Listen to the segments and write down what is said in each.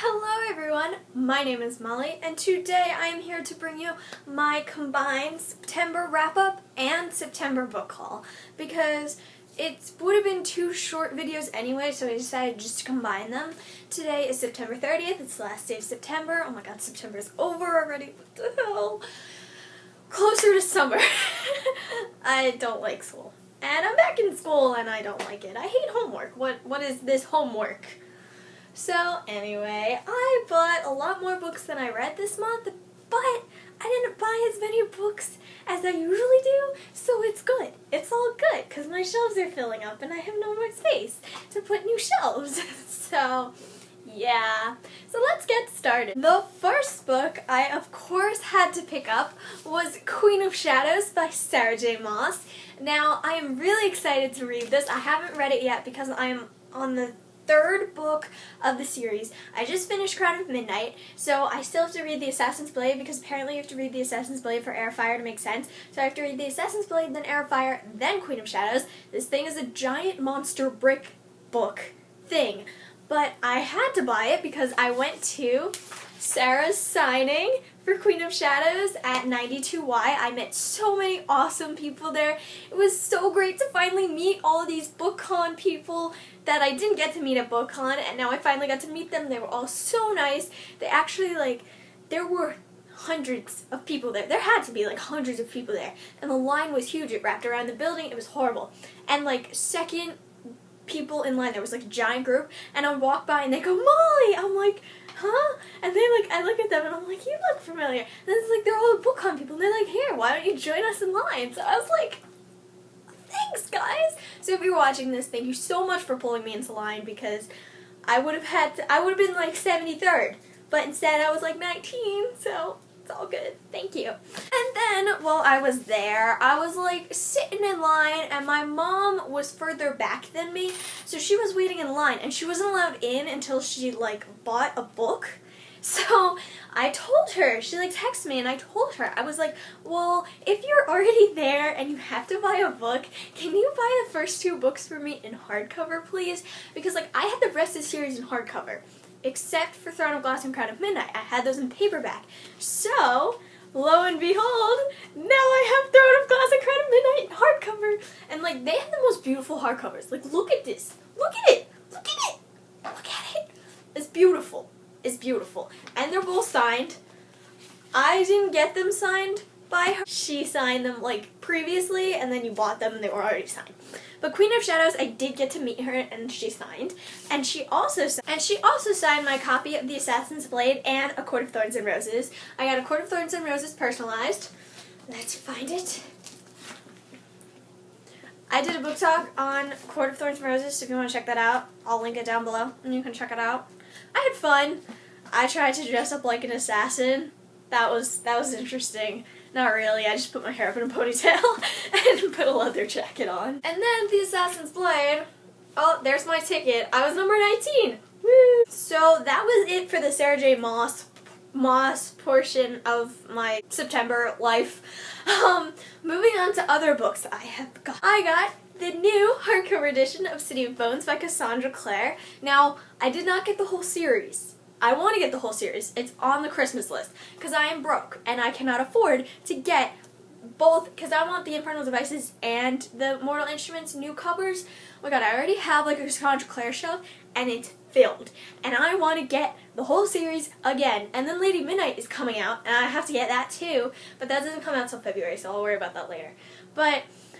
Hello everyone, my name is Molly, and today I am here to bring you my combined September wrap-up and September book haul, because it would have been two short videos anyway, so I decided just to combine them. Today is September 30th, it's the last day of September. Oh my god, September's over already, what the hell? Closer to summer. I don't like school. And I'm back in school and I don't like it. I hate homework. What is this homework? So anyway, I bought a lot more books than I read this month, but I didn't buy as many books as I usually do, so it's good. It's all good, because my shelves are filling up and I have no more space to put new shelves. So, yeah. So let's get started. The first book I, of course, had to pick up was Queen of Shadows by Sarah J. Maas. Now, I am really excited to read this. I haven't read it yet because I am on the third book of the series. I just finished Crown of Midnight, so I still have to read The Assassin's Blade, because apparently you have to read The Assassin's Blade for Heir of Fire to make sense. So I have to read The Assassin's Blade, then Heir of Fire, then Queen of Shadows. This thing is a giant monster brick book thing, but I had to buy it because I went to Sarah's signing for Queen of Shadows at 92Y. I met so many awesome people there. It was so great to finally meet all of these BookCon people that I didn't get to meet at BookCon, and now I finally got to meet them. They were all so nice. They actually, there were hundreds of people there. There had to be, hundreds of people there. And the line was huge. It wrapped around the building. It was horrible. And, second people in line, there was, a giant group, and I would walk by, and they go, "Molly!" I'm like, "Huh?" And they, I look at them, and I'm like, "You look familiar." And it's they're all BookCon people, and they're like, "Here, why don't you join us in line?" So I was like, thanks, guys. So if you're watching this, thank you so much for pulling me into line, because I would have been 73rd, but instead I was 19, so it's all good. Thank you. And then while I was there, I was sitting in line, and my mom was further back than me, so she was waiting in line, and she wasn't allowed in until she bought a book. So I told her, she texted me, and I told her, I was like, well, if you're already there and you have to buy a book, can you buy the first two books for me in hardcover, please? Because I had the rest of the series in hardcover, except for Throne of Glass and Crown of Midnight. I had those in paperback. So, lo and behold, now I have Throne of Glass and Crown of Midnight in hardcover. And they have the most beautiful hardcovers. Look at this. Look at it. Look at it. Look at it. It's beautiful. Is beautiful. And they're both signed. I didn't get them signed by her. She signed them previously, and then you bought them and they were already signed. But Queen of Shadows, I did get to meet her, and she signed. And she also signed my copy of The Assassin's Blade and A Court of Thorns and Roses. I got A Court of Thorns and Roses personalized. Let's find it. I did a book talk on Court of Thorns and Roses, so if you want to check that out, I'll link it down below, and you can check it out. I had fun. I tried to dress up like an assassin. That was interesting. Not really. I just put my hair up in a ponytail and put a leather jacket on. And then The Assassin's Blade. Oh, there's my ticket. I was number 19. Woo! So that was it for the Sarah J. Maas portion of my September life. Moving on to other books I got the new hardcover edition of City of Bones by Cassandra Clare. Now, I did not get the whole series. I want to get the whole series. It's on the Christmas list, because I am broke, and I cannot afford to get both, because I want the Infernal Devices and the Mortal Instruments new covers. Oh my god, I already have a Cassandra Clare shelf, and it's filled. And I want to get the whole series again. And then Lady Midnight is coming out, and I have to get that too, but that doesn't come out till February, so I'll worry about that later.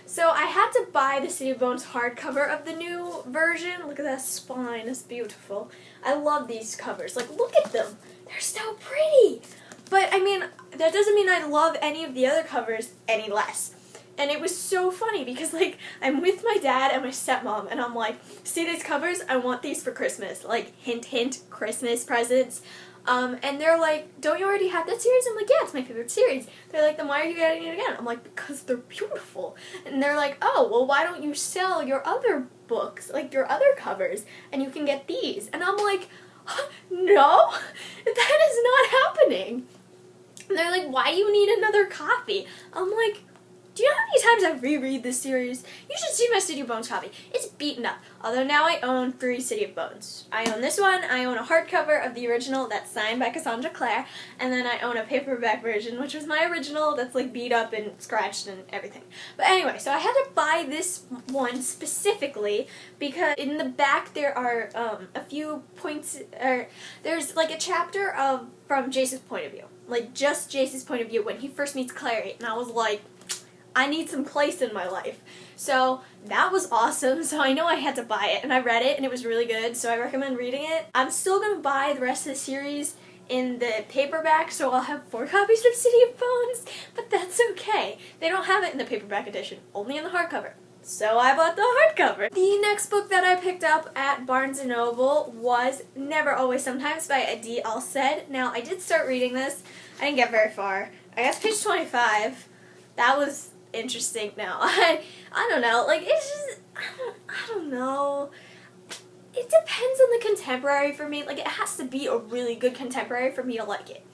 So I had to buy the City of Bones hardcover of the new version. Look at that spine, it's beautiful. I love these covers. Look at them. They're so pretty. But, that doesn't mean I love any of the other covers any less. And it was so funny because, I'm with my dad and my stepmom, and I'm like, see these covers? I want these for Christmas. Hint, hint, Christmas presents. And they're like, don't you already have that series? I'm like, yeah, it's my favorite series. They're like, then why are you getting it again? I'm like, because they're beautiful. And they're like, oh, well, why don't you sell your other books, your other covers, and you can get these? And I'm like, no, that is not happening. And they're like, why do you need another copy? I'm like, Do you know how many times I reread this series? You should see my City of Bones copy. It's beaten up. Although now I own 3 City of Bones. I own this one, I own a hardcover of the original that's signed by Cassandra Clare, and then I own a paperback version, which was my original that's like beat up and scratched and everything. But anyway, so I had to buy this one specifically because in the back there are a few points, or there's like a chapter of from Jace's point of view. Like just Jace's point of view when he first meets Clary, and I was like, I need some place in my life. So that was awesome, so I know I had to buy it, and I read it, and it was really good, so I recommend reading it. I'm still going to buy the rest of the series in the paperback, so I'll have 4 copies of City of Bones, but that's okay. They don't have it in the paperback edition, only in the hardcover. So I bought the hardcover. The next book that I picked up at Barnes & Noble was Never Always Sometimes by Adi Al-Said. Now, I did start reading this. I didn't get very far. I guess page 25. That was interesting now. I don't know. Like, it's just, I don't know. It depends on the contemporary for me. Like, it has to be a really good contemporary for me to like it.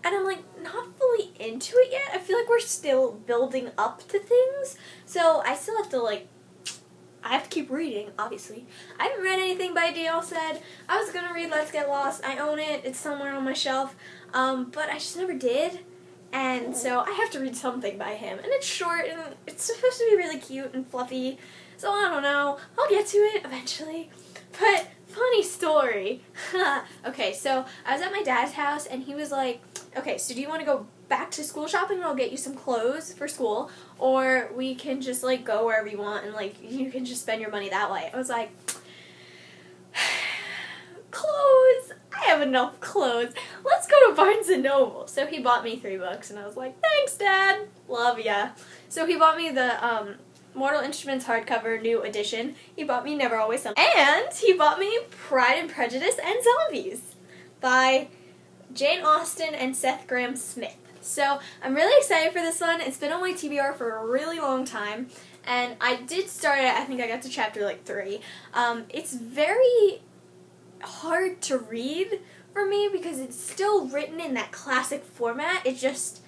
And I'm, like, not fully into it yet. I feel like we're still building up to things. So I still have to, like, I have to keep reading, obviously. I haven't read anything by D.L. Said. I was going to read Let's Get Lost. I own it. It's somewhere on my shelf. But I just never did. And so I have to read something by him. And it's short, and it's supposed to be really cute and fluffy. So I don't know. I'll get to it eventually. But funny story. Okay, so I was at my dad's house, and he was like, okay, so do you want to go back to school shopping and I'll get you some clothes for school? Or we can just, like, go wherever you want and, like, you can just spend your money that way. I was like, clothes? I have enough clothes. Let's go to Barnes & Noble. So he bought me 3 books, and I was like, thanks, Dad. Love ya. So he bought me the Mortal Instruments hardcover new edition. He bought me Never Always Something. And he bought me Pride and Prejudice and Zombies by Jane Austen and Seth Grahame-Smith. So I'm really excited for this one. It's been on my TBR for a really long time. And I did start it, I think I got to chapter like 3. It's very hard to read for me because it's still written in that classic format. It just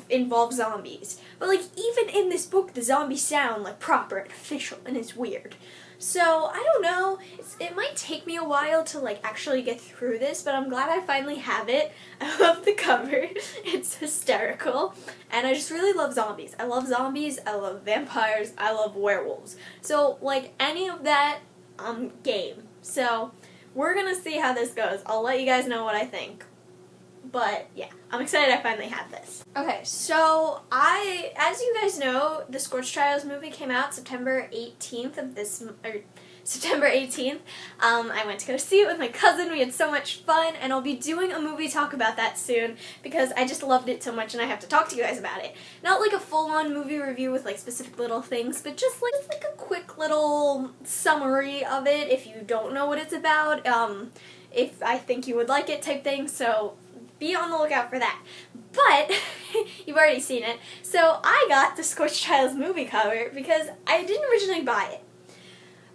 involves zombies. But like even in this book the zombies sound like proper and official, and it's weird. So I don't know, it might take me a while to like actually get through this, but I'm glad I finally have it. I love the cover. It's hysterical. And I just really love zombies. I love zombies, I love vampires, I love werewolves. So like any of that, I'm game. So we're gonna see how this goes. I'll let you guys know what I think. But yeah, I'm excited I finally have this. Okay, so as you guys know, the Scorch Trials movie came out September 18th of this, or September 18th. I went to go see it with my cousin. We had so much fun, and I'll be doing a movie talk about that soon because I just loved it so much and I have to talk to you guys about it. Not like a full-on movie review with like specific little things, but just like a quick little summary of it if you don't know what it's about, if I think you would like it type thing, so be on the lookout for that. But you've already seen it. So I got the Scorch Trials movie cover because I didn't originally buy it.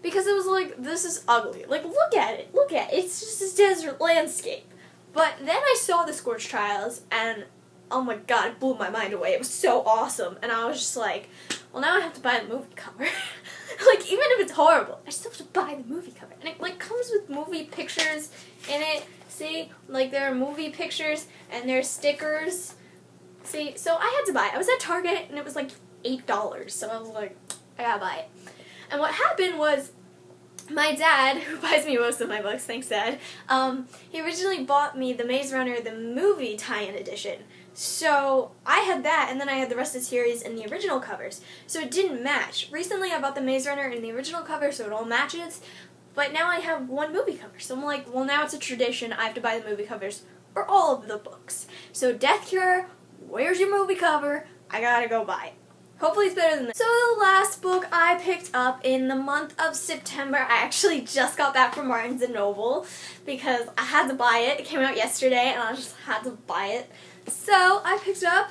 Because it was like, this is ugly. Like, look at it. Look at it. It's just this desert landscape. But then I saw the Scorch Trials, and oh my god, it blew my mind away. It was so awesome. And I was just like, well, now I have to buy the movie cover. Like, even if it's horrible, I still have to buy the movie cover. And it, like, comes with movie pictures in it. See? Like, there are movie pictures, and there's stickers. See? So I had to buy it. I was at Target, and it was like $8. So I was like, I gotta buy it. And what happened was, my dad, who buys me most of my books, thanks Dad, he originally bought me the Maze Runner, the movie tie-in edition. So I had that, and then I had the rest of the series in the original covers. So it didn't match. Recently I bought the Maze Runner in the original cover, so it all matches. But now I have one movie cover. So I'm like, well, now it's a tradition. I have to buy the movie covers for all of the books. So Death Cure, where's your movie cover? I gotta go buy it. Hopefully it's better than this. So the last book I picked up in the month of September, I actually just got back from Barnes & Noble because I had to buy it. It came out yesterday and I just had to buy it. So I picked up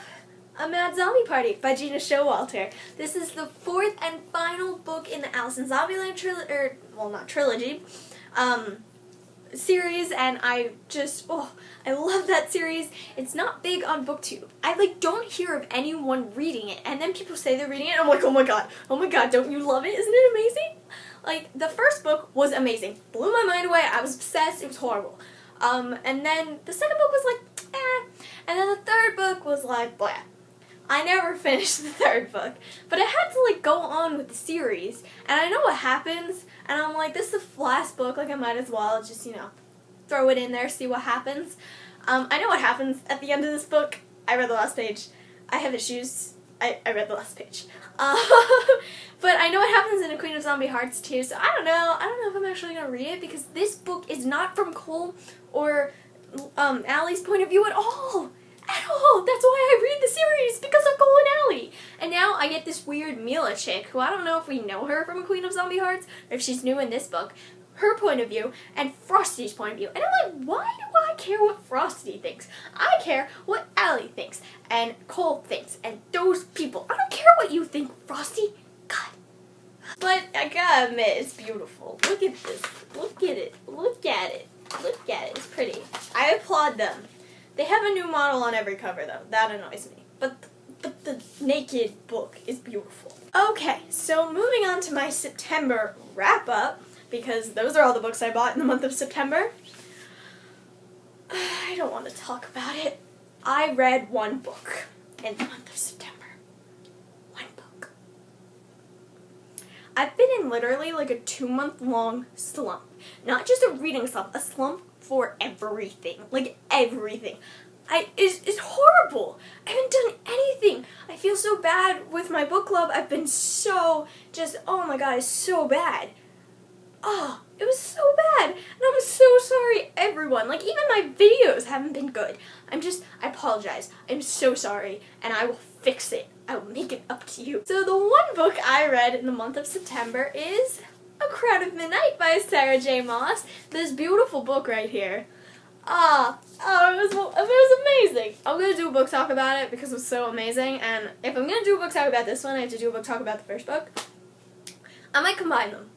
A Mad Zombie Party by Gina Showalter. This is the 4th and final book in the Alice in Zombieland trilogy. Well, not trilogy. series, and I love that series. It's not big on BookTube. I don't hear of anyone reading it, and then people say they're reading it, and I'm like, oh my god, don't you love it? Isn't it amazing? The first book was amazing. Blew my mind away. I was obsessed. It was horrible. And then the second book was and then the third book was blah. I never finished the third book, but I had to go on with the series, and I know what happens, and I'm like, this is the last book, I might as well just, throw it in there, see what happens. I know what happens at the end of this book. I read the last page. I have issues. I read the last page. But I know what happens in A Queen of Zombie Hearts too, so I don't know if I'm actually going to read it, because this book is not from Cole or Allie's point of view at all. That's why I read the series, because of Cole and Allie. And now I get this weird Mila chick, who I don't know if we know her from A Queen of Zombie Hearts, or if she's new in this book, her point of view, and Frosty's point of view. And I'm like, why do I care what Frosty thinks? I care what Allie thinks, and Cole thinks, and those people. I don't care what you think, Frosty. God. But I gotta admit, it's beautiful. Look at this. Look at it. Look at it. Look at it. It's pretty. I applaud them. They have a new model on every cover, though. That annoys me. But the naked book is beautiful. Okay, so moving on to my September wrap-up, because those are all the books I bought in the month of September. I don't want to talk about it. I read one book in the month of September. One book. I've been in literally a 2-month-long slump. Not just a reading slump, a slump for everything. Everything. It's horrible. I haven't done anything. I feel so bad with my book club. I've been oh my god, it's so bad. Oh, it was so bad. And I'm so sorry, everyone. Even my videos haven't been good. I apologize. I'm so sorry, and I will fix it. I will make it up to you. So the one book I read in the month of September is A Crown of Midnight by Sarah J. Maas. This beautiful book right here. It was amazing. I'm going to do a book talk about it because it was so amazing, and if I'm going to do a book talk about this one, I have to do a book talk about the first book. I might combine them,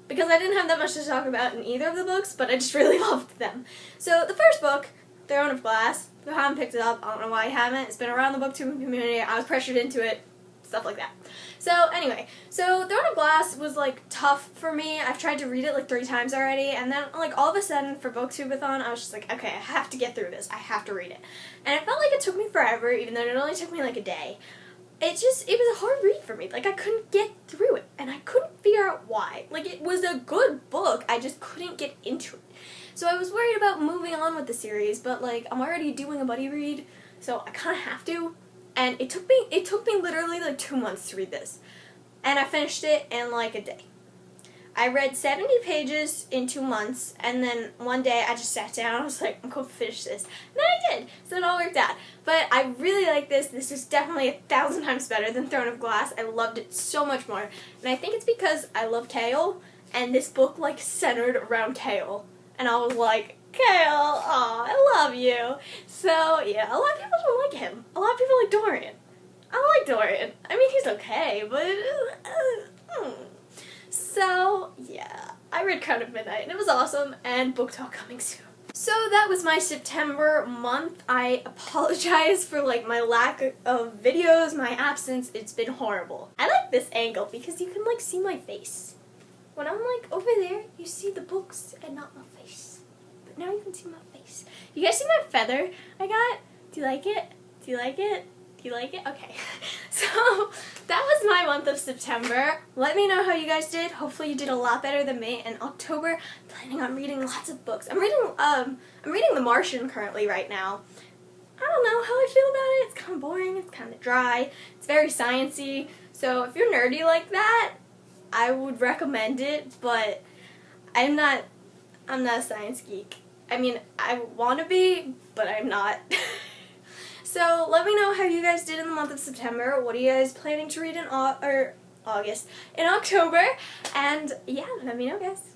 because I didn't have that much to talk about in either of the books, but I just really loved them. So the first book, Throne of Glass, if you haven't picked it up, I don't know why you haven't. It's been around the booktube community. I was pressured into it. Stuff like that. So anyway, Throne of Glass was tough for me. I've tried to read it 3 times already, and then all of a sudden for Booktubeathon, I was just okay, I have to get through this. I have to read it. And it felt like it took me forever, even though it only took me a day. It was a hard read for me. I couldn't get through it, and I couldn't figure out why. It was a good book, I just couldn't get into it. So I was worried about moving on with the series, but I'm already doing a buddy read, so I kind of have to. And it took me literally 2 months to read this. And I finished it in a day. I read 70 pages in 2 months, and then one day I just sat down and I was like, I'm going to finish this. And then I did, so it all worked out. But I really like this. This is definitely 1,000 times better than Throne of Glass. I loved it so much more. And I think it's because I love Kale, and this book centered around Kale. And I was like, Kale, aw, I love you. So, yeah, a lot of people don't like him. A lot of people like Dorian. I like Dorian. I mean, he's okay, but... So, yeah, I read Crown of Midnight, and it was awesome, and book talk coming soon. So that was my September month. I apologize for my lack of videos, my absence. It's been horrible. I like this angle because you can see my face. When I'm over there, you see the books and not my face. But now you can see my face. You guys see my feather I got? Do you like it? Do you like it? Do you like it? Okay. So that was my month of September. Let me know how you guys did. Hopefully you did a lot better than me. In October, I'm planning on reading lots of books. I'm reading The Martian currently right now. I don't know how I feel about it. It's kind of boring. It's kind of dry. It's very sciencey. So if you're nerdy like that, I would recommend it, but I'm not a science geek. I mean, I want to be, but I'm not. So let me know how you guys did in the month of September. What are you guys planning to read in August? In October. And yeah, let me know, guys.